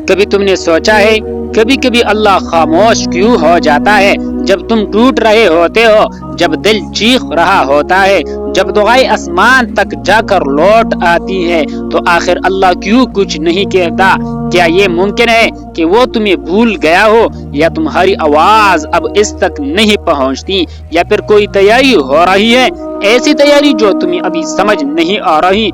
کبھی تم نے سوچا ہے کبھی کبھی اللہ خاموش کیوں ہو جاتا ہے جب تم ٹوٹ رہے ہوتے ہو، جب دل چیخ رہا ہوتا ہے، جب دعائیں آسمان تک جا کر لوٹ آتی ہے تو آخر اللہ کیوں کچھ نہیں کہتا؟ کیا یہ ممکن ہے کہ وہ تمہیں بھول گیا ہو، یا تمہاری آواز اب اس تک نہیں پہنچتی، یا پھر کوئی تیاری ہو رہی ہے، ایسی تیاری جو تمہیں ابھی سمجھ نہیں آ رہی؟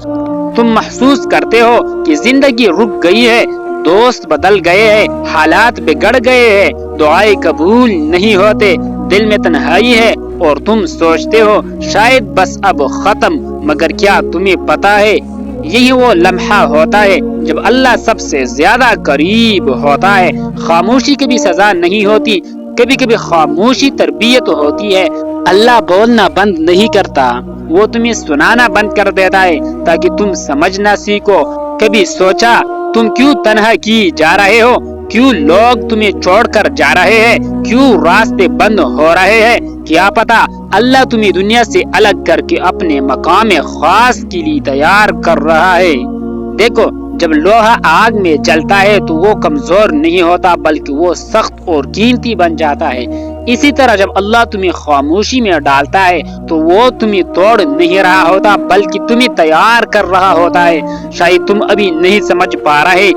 تم محسوس کرتے ہو کہ زندگی رک گئی ہے، دوست بدل گئے ہیں، حالات بگڑ گئے ہیں، دعائیں قبول نہیں ہوتے، دل میں تنہائی ہے، اور تم سوچتے ہو شاید بس اب ختم۔ مگر کیا تمہیں پتا ہے یہی وہ لمحہ ہوتا ہے جب اللہ سب سے زیادہ قریب ہوتا ہے۔ خاموشی کبھی سزا نہیں ہوتی، کبھی کبھی خاموشی تربیت ہوتی ہے۔ اللہ بولنا بند نہیں کرتا، وہ تمہیں سنانا بند کر دیتا ہے تاکہ تم سمجھنا سیکھو۔ کبھی سوچا تم کیوں تنہا کی جا رہے ہو؟ کیوں لوگ تمہیں چھوڑ کر جا رہے ہیں؟ کیوں راستے بند ہو رہے ہیں؟ کیا پتا اللہ تمہیں دنیا سے الگ کر کے اپنے مقام خاص کے لیے تیار کر رہا ہے۔ دیکھو، جب لوہا آگ میں جلتا ہے تو وہ کمزور نہیں ہوتا بلکہ وہ سخت اور قیمتی بن جاتا ہے۔ اسی طرح جب اللہ تمہیں خاموشی میں ڈالتا ہے تو وہ تمہیں توڑ نہیں رہا ہوتا بلکہ تمہیں تیار کر رہا ہوتا ہے۔ شاید تم ابھی نہیں سمجھ پا رہے،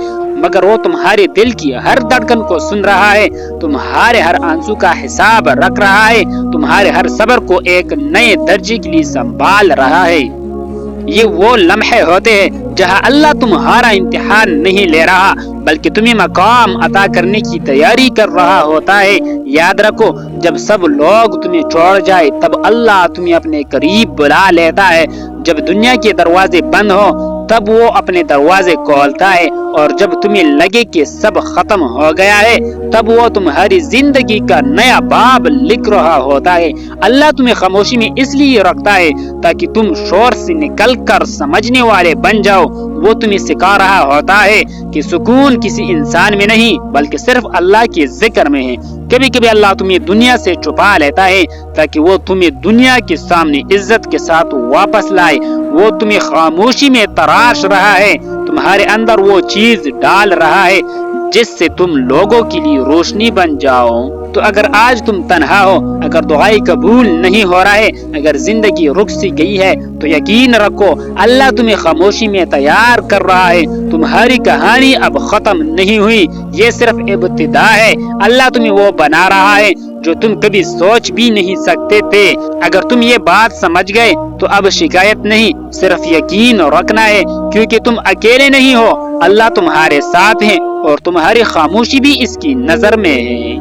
مگر وہ تمہارے دل کی ہر دھڑکن کو سن رہا ہے، تمہارے ہر آنسو کا حساب رکھ رہا ہے، تمہارے ہر صبر کو ایک نئے درجے کے لیے سنبھال رہا ہے۔ یہ وہ لمحے ہوتے ہیں جہاں اللہ تمہارا امتحان نہیں لے رہا بلکہ تمہیں مقام عطا کرنے کی تیاری کر رہا ہوتا ہے۔ یاد رکھو، جب سب لوگ تمہیں چھوڑ جائے تب اللہ تمہیں اپنے قریب بلا لیتا ہے۔ جب دنیا کے دروازے بند ہو تب وہ اپنے دروازے کھولتا ہے، اور جب تمہیں لگے کہ سب ختم ہو گیا ہے تب وہ تمہاری زندگی کا نیا باب لکھ رہا ہوتا ہے۔ اللہ تمہیں خاموشی میں اس لیے رکھتا ہے تاکہ تم شور سے نکل کر سمجھنے والے بن جاؤ۔ وہ تمہیں سکھا رہا ہوتا ہے کہ سکون کسی انسان میں نہیں بلکہ صرف اللہ کے ذکر میں ہے۔ کبھی کبھی اللہ تمہیں دنیا سے چھپا لیتا ہے تاکہ وہ تمہیں دنیا کے سامنے عزت کے ساتھ واپس لائے۔ وہ تمہیں خاموشی میں تراش رہا ہے، تمہارے اندر وہ چیز ڈال رہا ہے جس سے تم لوگوں کے لیے روشنی بن جاؤ۔ تو اگر آج تم تنہا ہو، اگر دعائیں قبول نہیں ہو رہا ہے، اگر زندگی رک سی گئی ہے، تو یقین رکھو اللہ تمہیں خاموشی میں تیار کر رہا ہے۔ تمہاری کہانی اب ختم نہیں ہوئی، یہ صرف ابتدا ہے۔ اللہ تمہیں وہ بنا رہا ہے جو تم کبھی سوچ بھی نہیں سکتے تھے۔ اگر تم یہ بات سمجھ گئے تو اب شکایت نہیں، صرف یقین رکھنا ہے، کیونکہ تم اکیلے نہیں ہو، اللہ تمہارے ساتھ ہے اور تمہاری خاموشی بھی اس کی نظر میں ہے۔